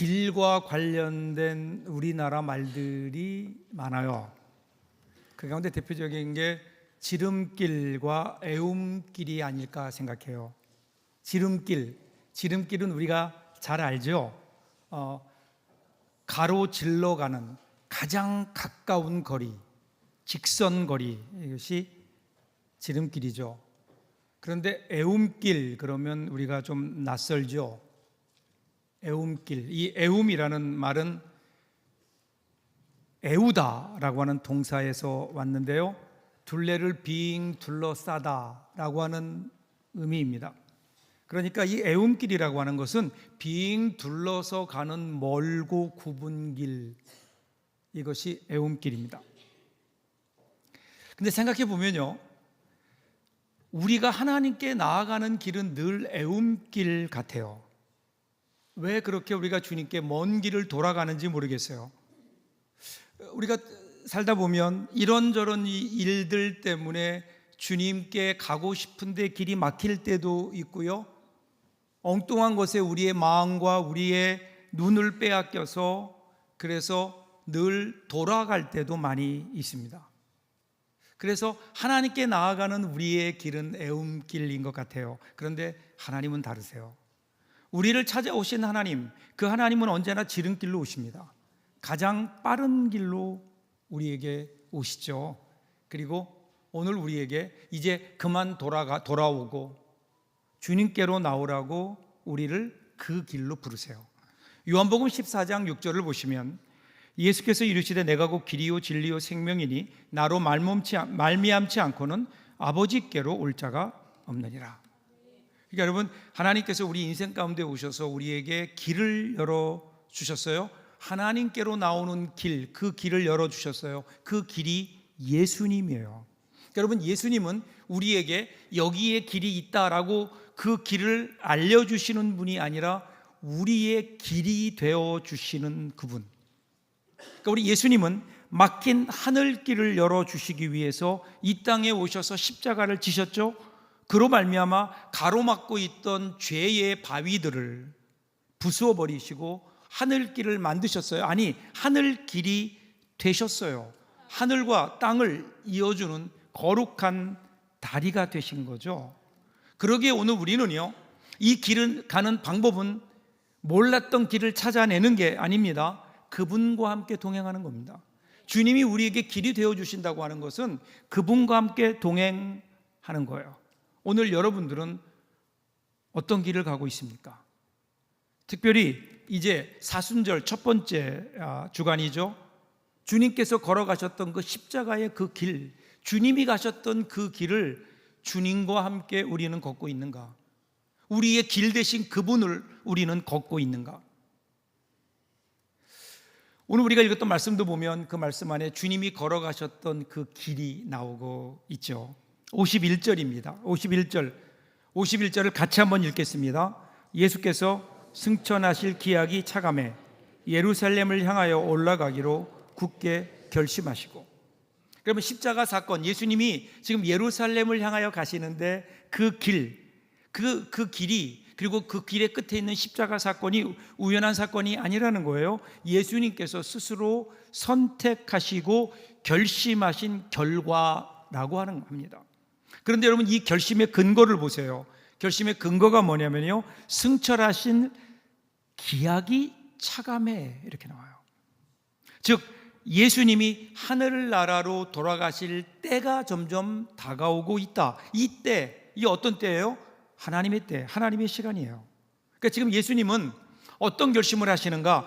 길과 관련된 우리나라 말들이 많아요. 그 가운데 대표적인 게 지름길과 애움길이 아닐까 생각해요. 지름길은 우리가 잘 알죠. 가로질러 가는 가장 가까운 거리, 직선 거리, 이것이 지름길이죠. 그런데 애움길 그러면 우리가 좀 낯설죠. 애움길, 이 애움이라는 말은 애우다라고 하는 동사에서 왔는데요, 둘레를 빙 둘러싸다라고 하는 의미입니다. 그러니까 이 애움길이라고 하는 것은 빙 둘러서 가는 멀고 굽은 길, 이것이 애움길입니다. 근데 생각해 보면요, 우리가 하나님께 나아가는 길은 늘 애움길 같아요. 왜 그렇게 우리가 주님께 먼 길을 돌아가는지 모르겠어요. 우리가 살다 보면 이런저런 일들 때문에 주님께 가고 싶은데 길이 막힐 때도 있고요, 엉뚱한 것에 우리의 마음과 우리의 눈을 빼앗겨서 그래서 늘 돌아갈 때도 많이 있습니다. 그래서 하나님께 나아가는 우리의 길은 애움길인 것 같아요. 그런데 하나님은 다르세요. 우리를 찾아오신 하나님, 그 하나님은 언제나 지름길로 오십니다. 가장 빠른 길로 우리에게 오시죠. 그리고 오늘 우리에게 이제 그만 돌아오고 주님께로 나오라고 우리를 그 길로 부르세요. 요한복음 14장 6절을 보시면 예수께서 이르시되 내가 곧 길이요 진리요 생명이니 나로 말미암지 않고는 아버지께로 올 자가 없느니라. 그러니까 여러분, 하나님께서 우리 인생 가운데 오셔서 우리에게 길을 열어주셨어요. 하나님께로 나오는 길, 그 길을 열어주셨어요. 그 길이 예수님이에요. 그러니까 여러분, 예수님은 우리에게 여기에 길이 있다라고 그 길을 알려주시는 분이 아니라 우리의 길이 되어주시는 그분. 그러니까 우리 예수님은 막힌 하늘길을 열어주시기 위해서 이 땅에 오셔서 십자가를 지셨죠. 그로 말미암아 가로막고 있던 죄의 바위들을 부수어 버리시고 하늘길을 만드셨어요. 아니, 하늘길이 되셨어요. 하늘과 땅을 이어주는 거룩한 다리가 되신 거죠. 그러기에 오늘 우리는요, 이 길을 가는 방법은 몰랐던 길을 찾아내는 게 아닙니다. 그분과 함께 동행하는 겁니다. 주님이 우리에게 길이 되어주신다고 하는 것은 그분과 함께 동행하는 거예요. 오늘 여러분들은 어떤 길을 가고 있습니까? 특별히 이제 사순절 첫 번째 주간이죠. 주님께서 걸어가셨던 그 십자가의 그 길, 주님이 가셨던 그 길을 주님과 함께 우리는 걷고 있는가? 우리의 길 대신 그분을 우리는 걷고 있는가? 오늘 우리가 읽었던 말씀도 보면 그 말씀 안에 주님이 걸어가셨던 그 길이 나오고 있죠. 51절입니다. 51절을 같이 한번 읽겠습니다. 예수께서 승천하실 기약이 차감해 예루살렘을 향하여 올라가기로 굳게 결심하시고, 그러면 십자가 사건, 예수님이 지금 예루살렘을 향하여 가시는데 그 길이, 그리고 그 길의 끝에 있는 십자가 사건이 우연한 사건이 아니라는 거예요. 예수님께서 스스로 선택하시고 결심하신 결과라고 하는 겁니다. 그런데 여러분, 이 결심의 근거를 보세요. 결심의 근거가 뭐냐면요, 승천하신 기약이 차감해, 이렇게 나와요. 즉 예수님이 하늘나라로 돌아가실 때가 점점 다가오고 있다. 이 때, 이게 어떤 때예요? 하나님의 때, 하나님의 시간이에요. 그러니까 지금 예수님은 어떤 결심을 하시는가?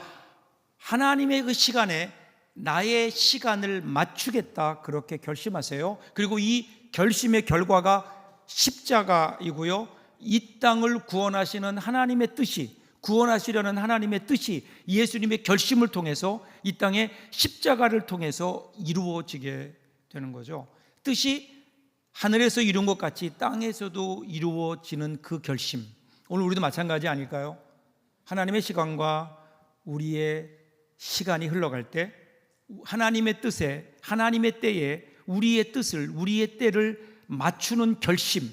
하나님의 그 시간에 나의 시간을 맞추겠다, 그렇게 결심하세요. 그리고 이 결심의 결과가 십자가이고요, 이 땅을 구원하시는 하나님의 뜻이, 구원하시려는 하나님의 뜻이 예수님의 결심을 통해서 이 땅에 십자가를 통해서 이루어지게 되는 거죠. 뜻이 하늘에서 이룬 것 같이 땅에서도 이루어지는 그 결심, 오늘 우리도 마찬가지 아닐까요? 하나님의 시간과 우리의 시간이 흘러갈 때 하나님의 뜻에, 하나님의 때에 우리의 뜻을, 우리의 때를 맞추는 결심,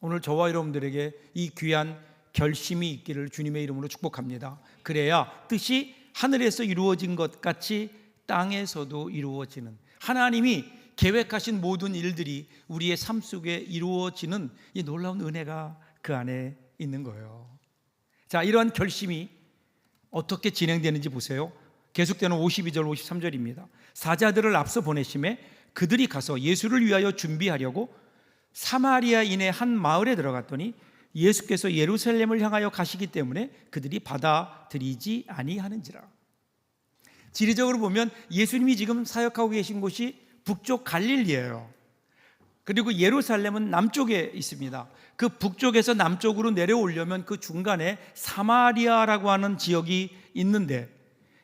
오늘 저와 여러분들에게 이 귀한 결심이 있기를 주님의 이름으로 축복합니다. 그래야 뜻이 하늘에서 이루어진 것 같이 땅에서도 이루어지는, 하나님이 계획하신 모든 일들이 우리의 삶 속에 이루어지는 이 놀라운 은혜가 그 안에 있는 거예요. 자, 이러한 결심이 어떻게 진행되는지 보세요. 계속되는 52절 53절입니다. 사자들을 앞서 보내심에 그들이 가서 예수를 위하여 준비하려고 사마리아인의 한 마을에 들어갔더니 예수께서 예루살렘을 향하여 가시기 때문에 그들이 받아들이지 아니하는지라. 지리적으로 보면 예수님이 지금 사역하고 계신 곳이 북쪽 갈릴리예요. 그리고 예루살렘은 남쪽에 있습니다. 그 북쪽에서 남쪽으로 내려오려면 그 중간에 사마리아라고 하는 지역이 있는데,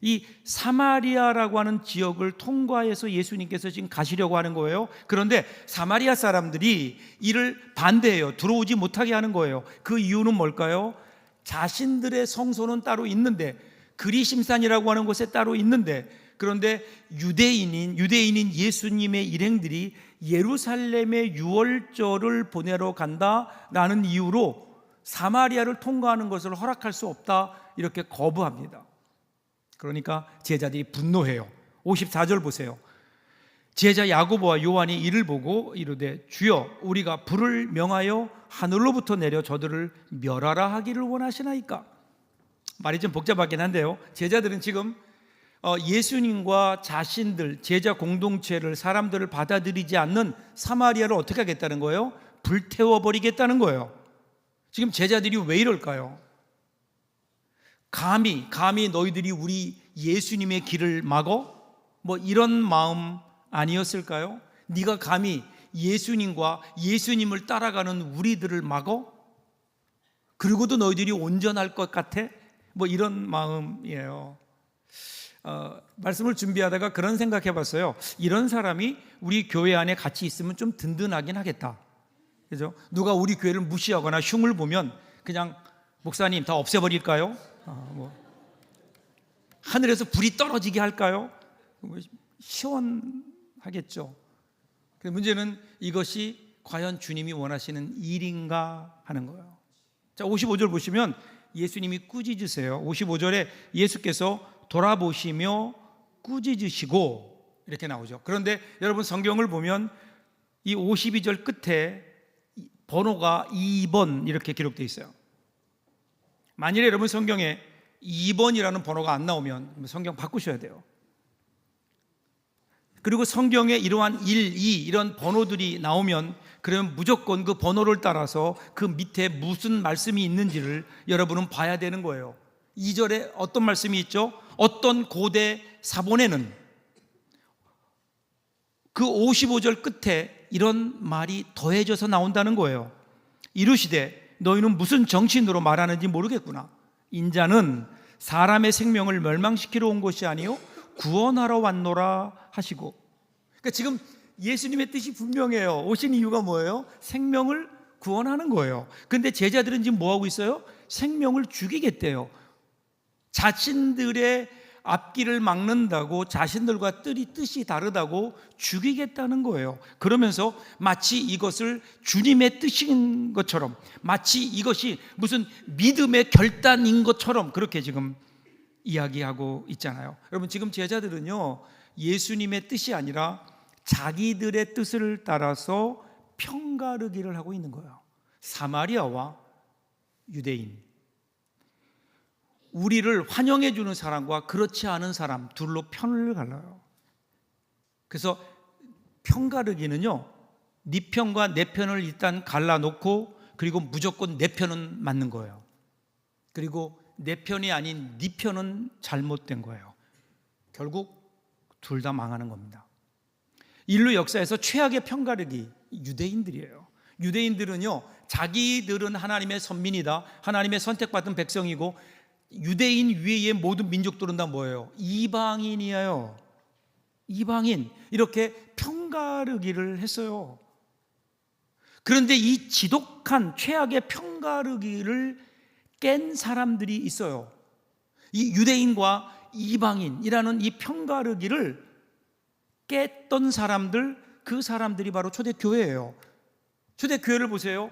이 사마리아라고 하는 지역을 통과해서 예수님께서 지금 가시려고 하는 거예요. 그런데 사마리아 사람들이 이를 반대해요. 들어오지 못하게 하는 거예요. 그 이유는 뭘까요? 자신들의 성소는 따로 있는데, 그리심산이라고 하는 곳에 따로 있는데, 그런데 유대인인 예수님의 일행들이 예루살렘의 유월절을 보내러 간다라는 이유로 사마리아를 통과하는 것을 허락할 수 없다, 이렇게 거부합니다. 그러니까 제자들이 분노해요. 54절 보세요. 제자 야고보와 요한이 이를 보고 이르되 주여, 우리가 불을 명하여 하늘로부터 내려 저들을 멸하라 하기를 원하시나이까? 말이 좀 복잡하긴 한데요, 제자들은 지금 예수님과 자신들, 제자 공동체를, 사람들을 받아들이지 않는 사마리아를 어떻게 하겠다는 거예요? 불태워버리겠다는 거예요. 지금 제자들이 왜 이럴까요? 감히 너희들이 우리 예수님의 길을 막어? 뭐 이런 마음 아니었을까요? 네가 감히 예수님과 예수님을 따라가는 우리들을 막어? 그리고도 너희들이 온전할 것 같아? 뭐 이런 마음이에요. 말씀을 준비하다가 그런 생각해 봤어요. 이런 사람이 우리 교회 안에 같이 있으면 좀 든든하긴 하겠다. 그죠? 누가 우리 교회를 무시하거나 흉을 보면 그냥 목사님 다 없애버릴까요? 하늘에서 불이 떨어지게 할까요? 시원하겠죠. 문제는 이것이 과연 주님이 원하시는 일인가 하는 거예요. 자, 55절 보시면 예수님이 꾸짖으세요. 55절에 예수께서 돌아보시며 꾸짖으시고 이렇게 나오죠. 그런데 여러분 성경을 보면 이 52절 끝에 번호가 2번 이렇게 기록되어 있어요. 만일에 여러분 성경에 2번이라는 번호가 안 나오면 성경 바꾸셔야 돼요. 그리고 성경에 이러한 1, 2 이런 번호들이 나오면 그러면 무조건 그 번호를 따라서 그 밑에 무슨 말씀이 있는지를 여러분은 봐야 되는 거예요. 2절에 어떤 말씀이 있죠? 어떤 고대 사본에는 그 55절 끝에 이런 말이 더해져서 나온다는 거예요. 이르시되 너희는 무슨 정신으로 말하는지 모르겠구나. 인자는 사람의 생명을 멸망시키러 온 것이 아니요 구원하러 왔노라 하시고. 그러니까 지금 예수님의 뜻이 분명해요. 오신 이유가 뭐예요? 생명을 구원하는 거예요. 그런데 제자들은 지금 뭐하고 있어요? 생명을 죽이겠대요. 자신들의 앞길을 막는다고, 자신들과 뜻이 다르다고 죽이겠다는 거예요. 그러면서 마치 이것을 주님의 뜻인 것처럼, 마치 이것이 무슨 믿음의 결단인 것처럼 그렇게 지금 이야기하고 있잖아요. 여러분 지금 제자들은요, 예수님의 뜻이 아니라 자기들의 뜻을 따라서 편가르기를 하고 있는 거예요. 사마리아와 유대인, 우리를 환영해 주는 사람과 그렇지 않은 사람 둘로 편을 갈라요. 그래서 편가르기는요, 네 편과 내 편을 일단 갈라놓고 그리고 무조건 내 편은 맞는 거예요. 그리고 내 편이 아닌 네 편은 잘못된 거예요. 결국 둘 다 망하는 겁니다. 인류 역사에서 최악의 편가르기 유대인들이에요. 유대인들은요, 자기들은 하나님의 선민이다, 하나님의 선택받은 백성이고 유대인 위의 모든 민족들은 다 뭐예요? 이방인이에요. 이방인, 이렇게 편가르기를 했어요. 그런데 이 지독한 최악의 편가르기를 깬 사람들이 있어요. 이 유대인과 이방인이라는 이 편가르기를 깼던 사람들, 그 사람들이 바로 초대교회예요. 초대교회를 보세요.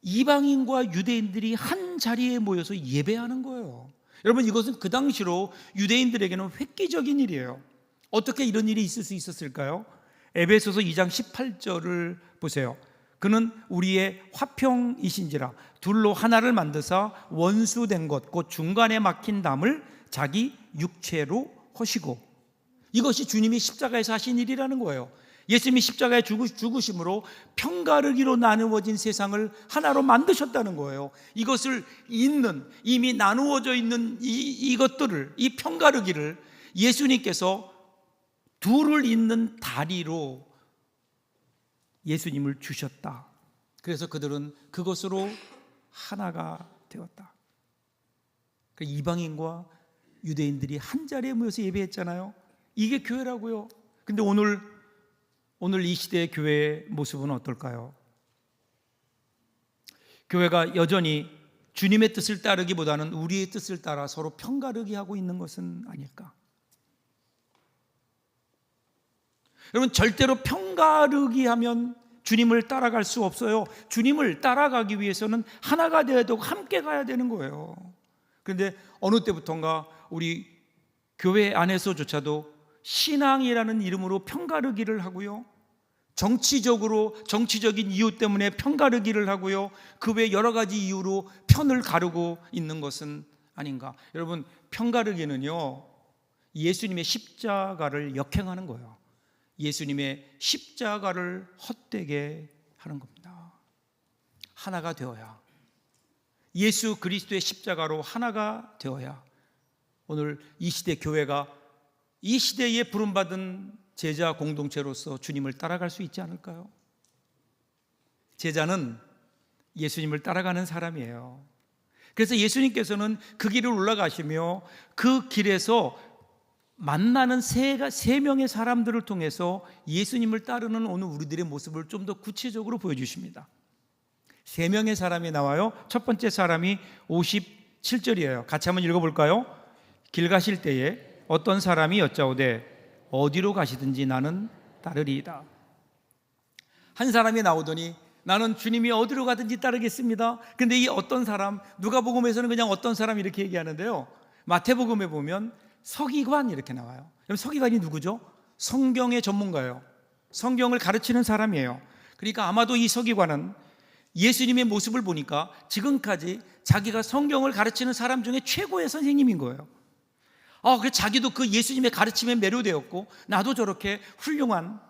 이방인과 유대인들이 한 자리에 모여서 예배하는 거예요. 여러분, 이것은 그 당시로 유대인들에게는 획기적인 일이에요. 어떻게 이런 일이 있을 수 있었을까요? 에베소서 2장 18절을 보세요. 그는 우리의 화평이신지라 둘로 하나를 만드사 원수된 것 곧 중간에 막힌 담을 자기 육체로 허시고. 이것이 주님이 십자가에서 하신 일이라는 거예요. 예수님이 십자가에 죽으심으로 편가르기로 나누어진 세상을 하나로 만드셨다는 거예요. 이것을 잇는, 이미 나누어져 있는 이것들을, 이 편가르기를 예수님께서 둘을 잇는 다리로 예수님을 주셨다. 그래서 그들은 그것으로 하나가 되었다. 이방인과 유대인들이 한 자리에 모여서 예배했잖아요. 이게 교회라고요. 근데 오늘 이 시대의 교회의 모습은 어떨까요? 교회가 여전히 주님의 뜻을 따르기보다는 우리의 뜻을 따라 서로 편가르기 하고 있는 것은 아닐까? 여러분, 절대로 편가르기 하면 주님을 따라갈 수 없어요. 주님을 따라가기 위해서는 하나가 되어야 되고 함께 가야 되는 거예요. 그런데 어느 때부턴가 우리 교회 안에서조차도 신앙이라는 이름으로 편가르기를 하고요, 정치적인 이유 때문에 편가르기를 하고요, 그 외 여러 가지 이유로 편을 가르고 있는 것은 아닌가? 여러분, 편가르기는요, 예수님의 십자가를 역행하는 거예요. 예수님의 십자가를 헛되게 하는 겁니다. 하나가 되어야, 예수 그리스도의 십자가로 하나가 되어야 오늘 이 시대 교회가 이 시대에 부름받은 제자 공동체로서 주님을 따라갈 수 있지 않을까요? 제자는 예수님을 따라가는 사람이에요. 그래서 예수님께서는 그 길을 올라가시며 그 길에서 만나는 세 명의 사람들을 통해서 예수님을 따르는 오늘 우리들의 모습을 좀 더 구체적으로 보여주십니다. 세 명의 사람이 나와요. 첫 번째 사람이 57절이에요. 같이 한번 읽어볼까요? 길 가실 때에 어떤 사람이 여짜오되 어디로 가시든지 나는 따르리이다. 한 사람이 나오더니 나는 주님이 어디로 가든지 따르겠습니다. 근데 이 어떤 사람, 누가복음에서는 그냥 어떤 사람 이렇게 얘기하는데요, 마태복음에 보면 서기관 이렇게 나와요. 그럼 서기관이 누구죠? 성경의 전문가예요. 성경을 가르치는 사람이에요. 그러니까 아마도 이 서기관은 예수님의 모습을 보니까 지금까지 자기가 성경을 가르치는 사람 중에 최고의 선생님인 거예요. 그래서 자기도 그 예수님의 가르침에 매료되었고, 나도 저렇게 훌륭한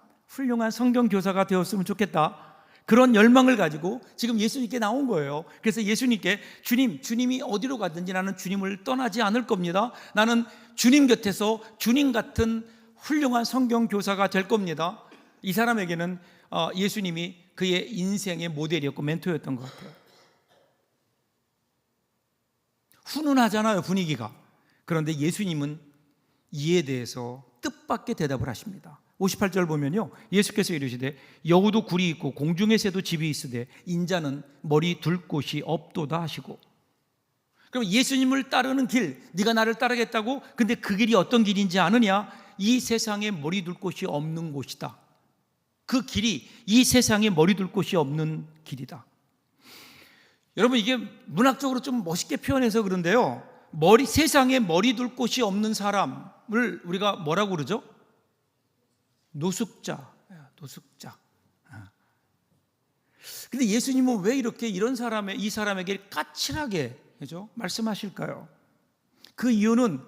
성경 교사가 되었으면 좋겠다, 그런 열망을 가지고 지금 예수님께 나온 거예요. 그래서 예수님께 주님이 어디로 가든지 나는 주님을 떠나지 않을 겁니다. 나는 주님 곁에서 주님 같은 훌륭한 성경 교사가 될 겁니다. 이 사람에게는 예수님이 그의 인생의 모델이었고 멘토였던 것 같아요. 훈훈하잖아요, 분위기가. 그런데 예수님은 이에 대해서 뜻밖의 대답을 하십니다. 58절 보면요, 예수께서 이르시되 여우도 굴이 있고 공중의 새도 집이 있으되 인자는 머리 둘 곳이 없도다 하시고. 그럼 예수님을 따르는 길, 네가 나를 따르겠다고? 근데 그 길이 어떤 길인지 아느냐? 이 세상에 머리 둘 곳이 없는 곳이다. 그 길이 이 세상에 머리 둘 곳이 없는 길이다. 여러분, 이게 문학적으로 좀 멋있게 표현해서 그런데요, 세상에 머리 둘 곳이 없는 사람을 우리가 뭐라고 그러죠? 노숙자. 근데 예수님은 왜 이렇게 이 사람에게 까칠하게, 그죠? 말씀하실까요? 그 이유는,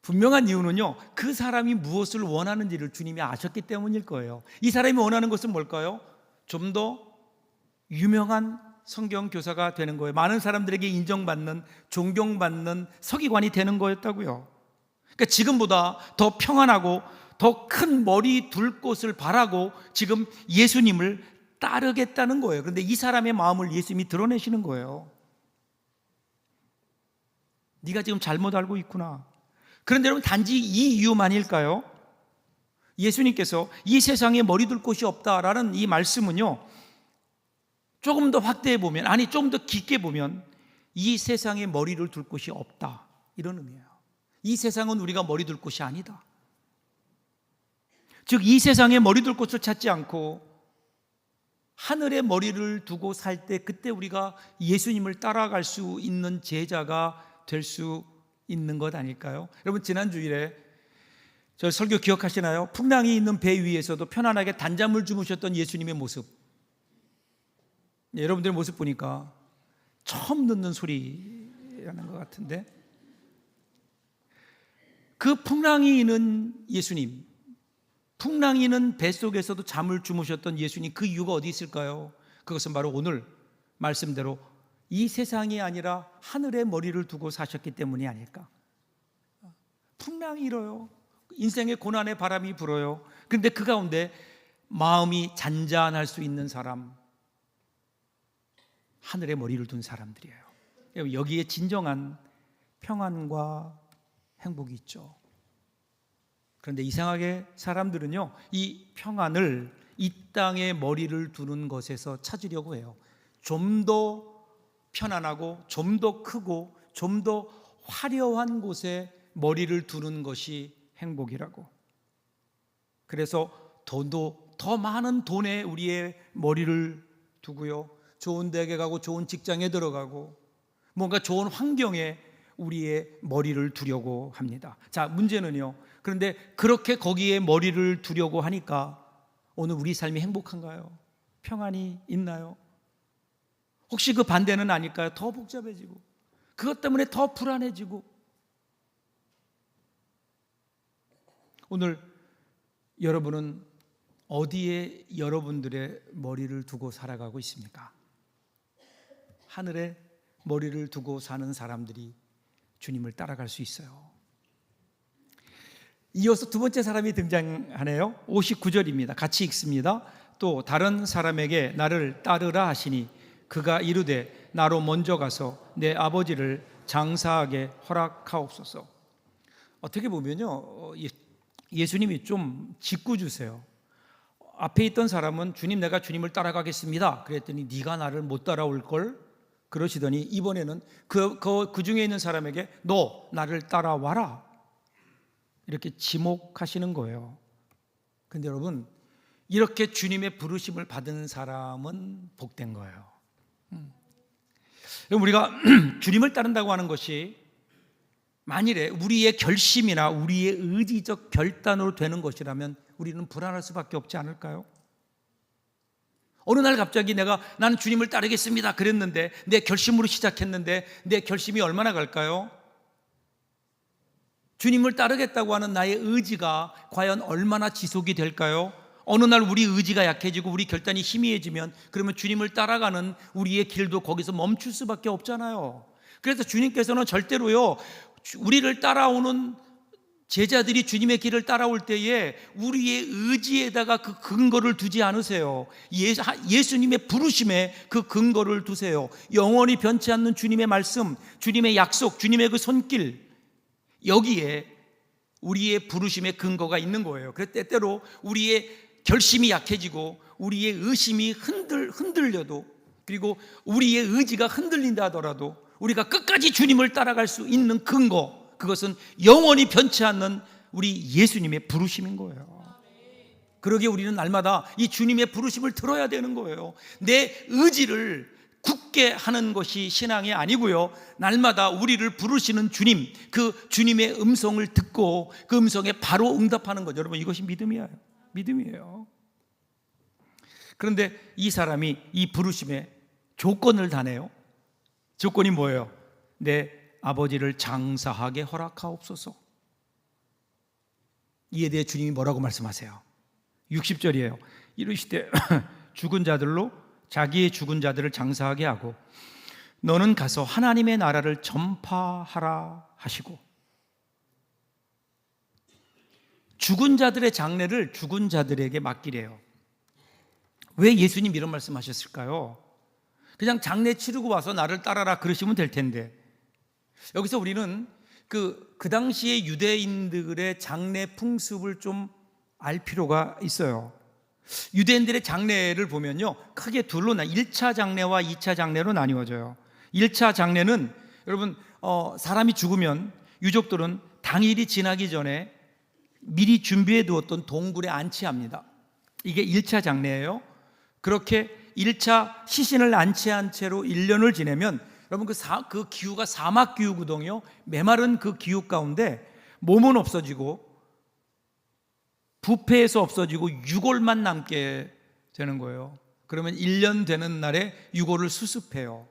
분명한 이유는요, 그 사람이 무엇을 원하는지를 주님이 아셨기 때문일 거예요. 이 사람이 원하는 것은 뭘까요? 좀 더 유명한 성경 교사가 되는 거예요. 많은 사람들에게 인정받는, 존경받는 서기관이 되는 거였다고요. 그러니까 지금보다 더 평안하고 더 큰 머리 둘 곳을 바라고 지금 예수님을 따르겠다는 거예요. 그런데 이 사람의 마음을 예수님이 드러내시는 거예요. 네가 지금 잘못 알고 있구나. 그런데 여러분, 단지 이 이유만일까요? 예수님께서 이 세상에 머리 둘 곳이 없다라는 이 말씀은요, 조금 더 확대해 보면, 좀 더 깊게 보면 이 세상에 머리를 둘 곳이 없다, 이런 의미예요. 이 세상은 우리가 머리 둘 곳이 아니다. 즉, 이 세상에 머리 둘 곳을 찾지 않고 하늘에 머리를 두고 살 때 그때 우리가 예수님을 따라갈 수 있는 제자가 될 수 있는 것 아닐까요? 여러분, 지난 주일에 저 설교 기억하시나요? 풍랑이 있는 배 위에서도 편안하게 단잠을 주무셨던 예수님의 모습. 여러분들의 모습 보니까 처음 듣는 소리라는 것 같은데, 그 풍랑이 있는 예수님, 풍랑이 있는 뱃속에서도 잠을 주무셨던 예수님, 그 이유가 어디 있을까요? 그것은 바로 오늘 말씀대로 이 세상이 아니라 하늘에 머리를 두고 사셨기 때문이 아닐까. 풍랑이 일어요. 인생의 고난의 바람이 불어요. 그런데 그 가운데 마음이 잔잔할 수 있는 사람, 하늘에 머리를 둔 사람들이에요. 여기에 진정한 평안과 행복이 있죠. 그런데 이상하게 사람들은요, 이 평안을 이 땅에 머리를 두는 것에서 찾으려고 해요. 좀 더 편안하고 좀 더 크고 좀 더 화려한 곳에 머리를 두는 것이 행복이라고. 그래서 더 많은 돈에 우리의 머리를 두고요, 좋은 대학에 가고 좋은 직장에 들어가고 뭔가 좋은 환경에 우리의 머리를 두려고 합니다. 자, 문제는요, 그런데 그렇게 거기에 머리를 두려고 하니까 오늘 우리 삶이 행복한가요? 평안이 있나요? 혹시 그 반대는 아닐까요? 더 복잡해지고 그것 때문에 더 불안해지고. 오늘 여러분은 어디에 여러분들의 머리를 두고 살아가고 있습니까? 하늘에 머리를 두고 사는 사람들이 주님을 따라갈 수 있어요. 이어서 두 번째 사람이 등장하네요. 59절입니다. 같이 읽습니다. 또 다른 사람에게 나를 따르라 하시니 그가 이르되 나로 먼저 가서 내 아버지를 장사하게 허락하옵소서. 어떻게 보면요, 예수님이 좀 짓궂으세요. 앞에 있던 사람은 주님, 내가 주님을 따라가겠습니다. 그랬더니 네가 나를 못 따라올 걸 그러시더니 이번에는 그 중에 있는 사람에게 너 나를 따라와라 이렇게 지목하시는 거예요. 그런데 여러분, 이렇게 주님의 부르심을 받은 사람은 복된 거예요. 우리가 주님을 따른다고 하는 것이 만일에 우리의 결심이나 우리의 의지적 결단으로 되는 것이라면 우리는 불안할 수밖에 없지 않을까요? 어느 날 갑자기 나는 주님을 따르겠습니다 그랬는데, 내 결심으로 시작했는데 내 결심이 얼마나 갈까요? 주님을 따르겠다고 하는 나의 의지가 과연 얼마나 지속이 될까요? 어느 날 우리 의지가 약해지고 우리 결단이 희미해지면 그러면 주님을 따라가는 우리의 길도 거기서 멈출 수밖에 없잖아요. 그래서 주님께서는 절대로요, 우리를 따라오는 제자들이 주님의 길을 따라올 때에 우리의 의지에다가 그 근거를 두지 않으세요. 예수님의 부르심에 그 근거를 두세요. 영원히 변치 않는 주님의 말씀, 주님의 약속, 주님의 그 손길, 여기에 우리의 부르심의 근거가 있는 거예요. 그래서 때때로 우리의 결심이 약해지고 우리의 의심이 흔들려도, 그리고 우리의 의지가 흔들린다 하더라도 우리가 끝까지 주님을 따라갈 수 있는 근거, 그것은 영원히 변치 않는 우리 예수님의 부르심인 거예요. 그러기에 우리는 날마다 이 주님의 부르심을 들어야 되는 거예요. 내 의지를 굳게 하는 것이 신앙이 아니고요, 날마다 우리를 부르시는 주님, 그 주님의 음성을 듣고 그 음성에 바로 응답하는 거죠. 여러분, 이것이 믿음이에요. 그런데 이 사람이 이 부르심에 조건을 다네요. 조건이 뭐예요? 내 아버지를 장사하게 허락하옵소서. 이에 대해 주님이 뭐라고 말씀하세요? 60절이에요. 이르시되 죽은 자들로 자기의 죽은 자들을 장사하게 하고 너는 가서 하나님의 나라를 전파하라 하시고. 죽은 자들의 장례를 죽은 자들에게 맡기래요. 왜 예수님 이런 말씀하셨을까요? 그냥 장례 치르고 와서 나를 따라라 그러시면 될 텐데, 여기서 우리는 그 당시의 유대인들의 장례 풍습을 좀 알 필요가 있어요. 유대인들의 장례를 보면요, 크게 둘로 1차 장례와 2차 장례로 나뉘어져요. 1차 장례는 여러분, 사람이 죽으면 유족들은 당일이 지나기 전에 미리 준비해 두었던 동굴에 안치합니다. 이게 1차 장례예요. 그렇게 1차 시신을 안치한 채로 1년을 지내면 여러분 그 기후가 사막 기후거든요. 메마른 그 기후 가운데 몸은 없어지고 부패해서 없어지고 유골만 남게 되는 거예요. 그러면 1년 되는 날에 유골을 수습해요.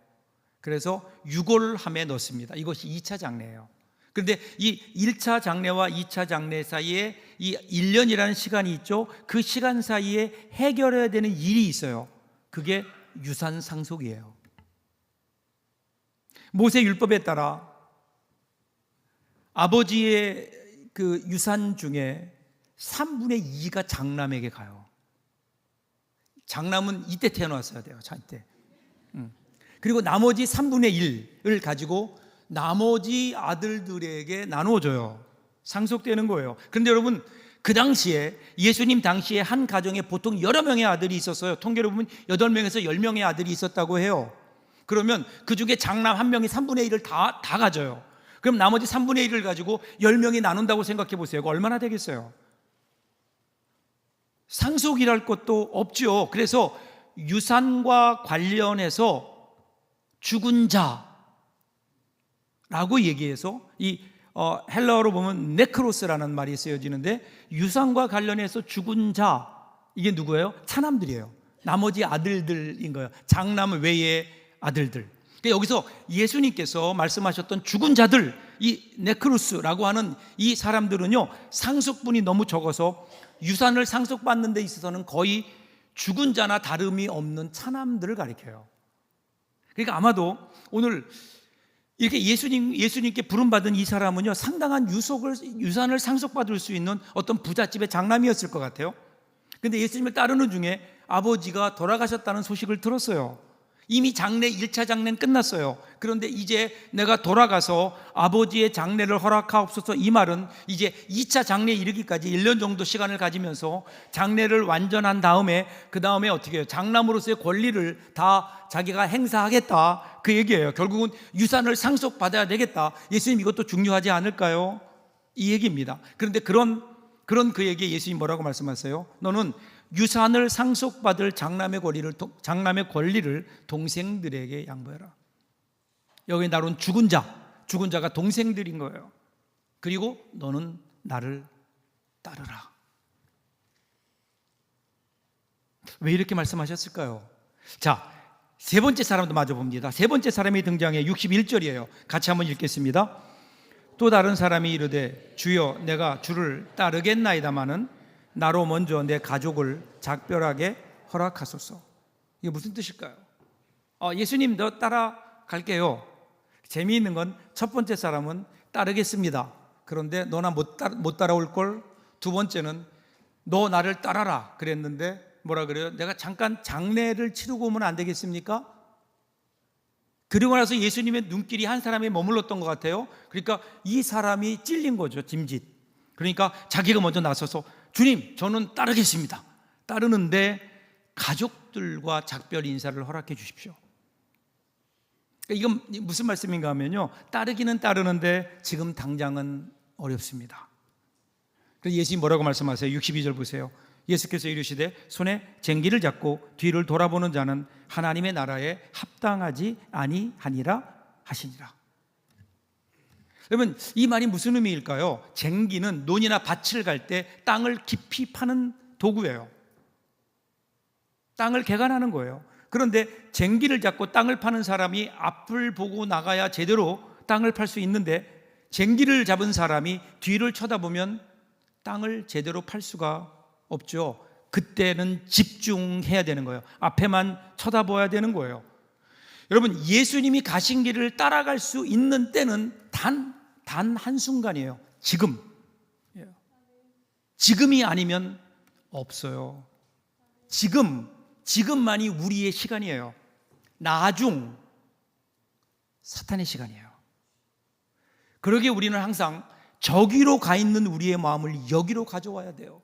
그래서 유골함에 넣습니다. 이것이 2차 장례예요. 그런데 이 1차 장례와 2차 장례 사이에 이 1년이라는 시간이 있죠. 그 시간 사이에 해결해야 되는 일이 있어요. 그게 유산 상속이에요. 모세 율법에 따라 아버지의 그 유산 중에 3분의 2가 장남에게 가요. 장남은 이때 태어났어야 돼요. 이때. 그리고 나머지 3분의 1을 가지고 나머지 아들들에게 나눠줘요. 상속되는 거예요. 그런데 여러분, 그 당시에 예수님 당시에 한 가정에 보통 여러 명의 아들이 있었어요. 통계로 보면 8명에서 10명의 아들이 있었다고 해요. 그러면 그 중에 장남 한 명이 3분의 1을 다 가져요. 그럼 나머지 3분의 1을 가지고 10명이 나눈다고 생각해 보세요. 그거 얼마나 되겠어요? 상속이랄 것도 없죠. 그래서 유산과 관련해서 죽은 자라고 얘기해서 이 헬라어로 보면 네크로스라는 말이 쓰여지는데, 유산과 관련해서 죽은 자, 이게 누구예요? 차남들이에요. 나머지 아들들인 거예요. 장남 외의 아들들. 그러니까 여기서 예수님께서 말씀하셨던 죽은 자들, 이 네크로스라고 하는 이 사람들은요, 상속분이 너무 적어서 유산을 상속받는 데 있어서는 거의 죽은 자나 다름이 없는 차남들을 가리켜요. 그러니까 아마도 오늘 이렇게 예수님께 부름받은 이 사람은요, 상당한 유산을 상속받을 수 있는 어떤 부잣집의 장남이었을 것 같아요. 그런데 예수님을 따르는 중에 아버지가 돌아가셨다는 소식을 들었어요. 이미 1차 장례는 끝났어요. 그런데 이제 내가 돌아가서 아버지의 장례를 허락하옵소서, 이 말은 이제 2차 장례에 이르기까지 1년 정도 시간을 가지면서 장례를 완전한 다음에 그 다음에 어떻게 해요? 장남으로서의 권리를 다 자기가 행사하겠다, 그 얘기예요. 결국은 유산을 상속받아야 되겠다. 예수님, 이것도 중요하지 않을까요? 이 얘기입니다. 그런데 그런 그에게 예수님 뭐라고 말씀하세요? 너는 유산을 상속받을 장남의 권리를 동생들에게 양보해라. 여기 나온 죽은 자가 동생들인 거예요. 그리고 너는 나를 따르라. 왜 이렇게 말씀하셨을까요? 자, 세 번째 사람도 마저 봅니다. 세 번째 사람이 등장해 61절이에요. 같이 한번 읽겠습니다. 또 다른 사람이 이르되 주여, 내가 주를 따르겠나이다마는 나로 먼저 내 가족을 작별하게 허락하소서. 이게 무슨 뜻일까요? 예수님, 너 따라갈게요. 재미있는 건 첫 번째 사람은 따르겠습니다. 그런데 너나 못 따라올 걸. 두 번째는 너 나를 따라라 그랬는데 뭐라 그래요? 내가 잠깐 장례를 치르고 오면 안 되겠습니까? 그리고 나서 예수님의 눈길이 한 사람에 머물렀던 것 같아요. 그러니까 이 사람이 찔린 거죠, 짐짓. 그러니까 자기가 먼저 나서서 주님, 저는 따르겠습니다. 따르는데 가족들과 작별 인사를 허락해 주십시오. 이건 무슨 말씀인가 하면요, 따르기는 따르는데 지금 당장은 어렵습니다. 그래서 예수님 뭐라고 말씀하세요? 62절 보세요. 예수께서 이르시되 손에 쟁기를 잡고 뒤를 돌아보는 자는 하나님의 나라에 합당하지 아니하니라 하시니라. 여러분, 이 말이 무슨 의미일까요? 쟁기는 논이나 밭을 갈 때 땅을 깊이 파는 도구예요. 땅을 개간하는 거예요. 그런데 쟁기를 잡고 땅을 파는 사람이 앞을 보고 나가야 제대로 땅을 팔 수 있는데, 쟁기를 잡은 사람이 뒤를 쳐다보면 땅을 제대로 팔 수가 없죠. 그때는 집중해야 되는 거예요. 앞에만 쳐다봐야 되는 거예요. 여러분, 예수님이 가신 길을 따라갈 수 있는 때는 단 한순간이에요. 지금이 아니면 없어요. 지금만이 우리의 시간이에요. 나중 사탄의 시간이에요. 그러기에 우리는 항상 저기로 가 있는 우리의 마음을 여기로 가져와야 돼요.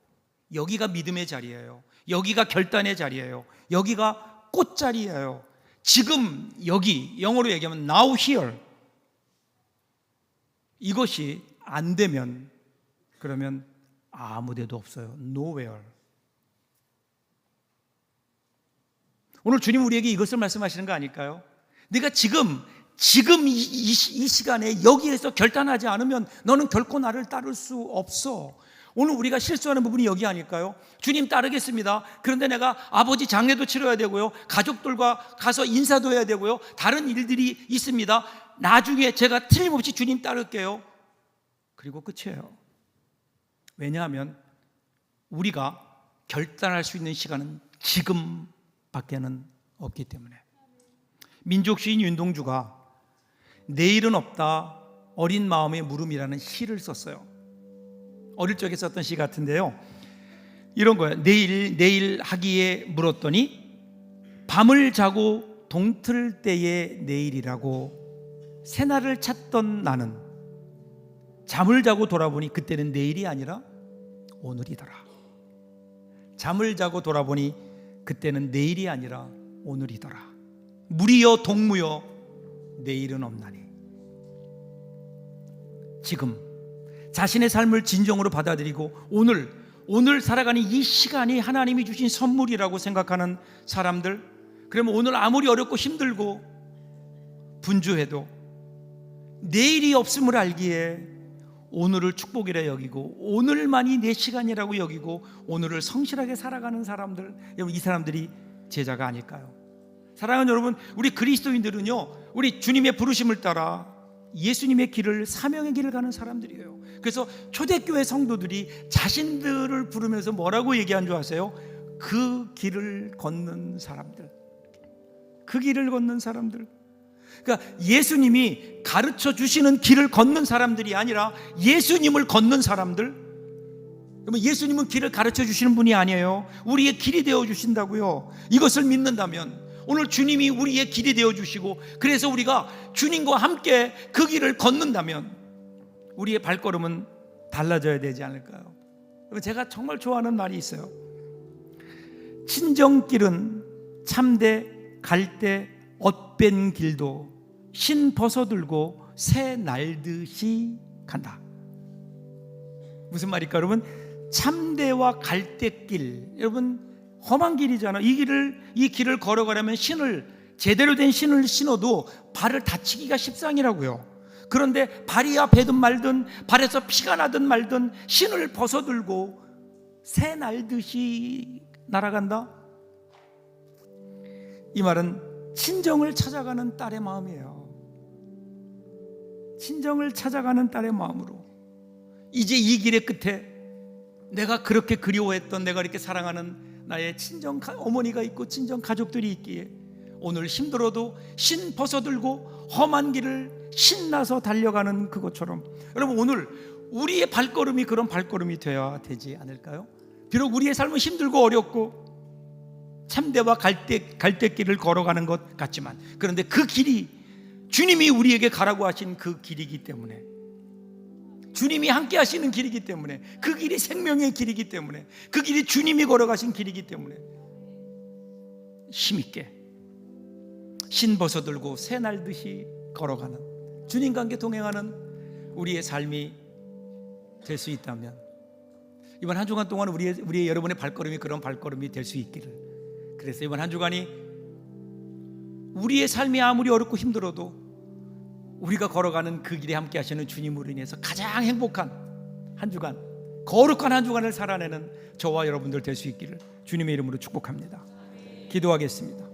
여기가 믿음의 자리예요. 여기가 결단의 자리예요. 여기가 꽃자리예요. 지금 여기, 영어로 얘기하면 now here. 이것이 안 되면 그러면 아무 데도 없어요. nowhere. 오늘 주님 우리에게 이것을 말씀하시는 거 아닐까요? 네가 지금 이 시간에 여기에서 결단하지 않으면 너는 결코 나를 따를 수 없어. 오늘 우리가 실수하는 부분이 여기 아닐까요? 주님 따르겠습니다. 그런데 내가 아버지 장례도 치러야 되고요, 가족들과 가서 인사도 해야 되고요, 다른 일들이 있습니다. 나중에 제가 틀림없이 주님 따를게요. 그리고 끝이에요. 왜냐하면 우리가 결단할 수 있는 시간은 지금밖에는 없기 때문에. 민족 시인 윤동주가 내일은 없다 어린 마음의 물음이라는 시를 썼어요. 어릴 적에 썼던 시 같은데요, 이런 거예요. 내일 하기에 물었더니 밤을 자고 동틀 때의 내일이라고 새날을 찾던 나는 잠을 자고 돌아보니 그때는 내일이 아니라 오늘이더라. 잠을 자고 돌아보니 그때는 내일이 아니라 오늘이더라. 물이여 동무여 내일은 없나니. 지금 자신의 삶을 진정으로 받아들이고 오늘 살아가는 이 시간이 하나님이 주신 선물이라고 생각하는 사람들, 그러면 오늘 아무리 어렵고 힘들고 분주해도 내일이 없음을 알기에 오늘을 축복이라 여기고 오늘만이 내 시간이라고 여기고 오늘을 성실하게 살아가는 사람들, 여러분, 이 사람들이 제자가 아닐까요? 사랑하는 여러분, 우리 그리스도인들은요, 우리 주님의 부르심을 따라 예수님의 길을, 사명의 길을 가는 사람들이에요. 그래서 초대교회 성도들이 자신들을 부르면서 뭐라고 얘기한 줄 아세요? 그 길을 걷는 사람들, 그 길을 걷는 사람들. 그러니까 예수님이 가르쳐 주시는 길을 걷는 사람들이 아니라 예수님을 걷는 사람들. 그러면 예수님은 길을 가르쳐 주시는 분이 아니에요. 우리의 길이 되어 주신다고요. 이것을 믿는다면 오늘 주님이 우리의 길이 되어 주시고, 그래서 우리가 주님과 함께 그 길을 걷는다면 우리의 발걸음은 달라져야 되지 않을까요? 제가 정말 좋아하는 말이 있어요. 친정길은 참되 갈대 엇뺀 길도 신 벗어들고 새 날듯이 간다. 무슨 말일까 여러분? 참대와 갈대길, 여러분 험한 길이잖아. 이 길을 걸어가려면 제대로 된 신을 신어도 발을 다치기가 십상이라고요. 그런데 발이 아프든 말든 발에서 피가 나든 말든 신을 벗어들고 새 날듯이 날아간다. 이 말은 친정을 찾아가는 딸의 마음이에요. 친정을 찾아가는 딸의 마음으로 이제 이 길의 끝에 내가 그렇게 그리워했던, 내가 이렇게 사랑하는 나의 친정 어머니가 있고 친정 가족들이 있기에 오늘 힘들어도 신 벗어들고 험한 길을 신나서 달려가는 그것처럼, 여러분 오늘 우리의 발걸음이 그런 발걸음이 되어야 되지 않을까요? 비록 우리의 삶은 힘들고 어렵고 참대와 갈대길을 걸어가는 것 같지만, 그런데 그 길이 주님이 우리에게 가라고 하신 그 길이기 때문에, 주님이 함께 하시는 길이기 때문에, 그 길이 생명의 길이기 때문에, 그 길이 주님이 걸어가신 길이기 때문에 힘있게 신 벗어들고 새 날듯이 걸어가는, 주님과 함께 동행하는 우리의 삶이 될 수 있다면, 이번 한 주간 동안 우리의 여러분의 발걸음이 그런 발걸음이 될 수 있기를. 그래서 이번 한 주간이 우리의 삶이 아무리 어렵고 힘들어도 우리가 걸어가는 그 길에 함께 하시는 주님으로 인해서 가장 행복한 한 주간, 거룩한 한 주간을 살아내는 저와 여러분들 될 수 있기를 주님의 이름으로 축복합니다. 기도하겠습니다.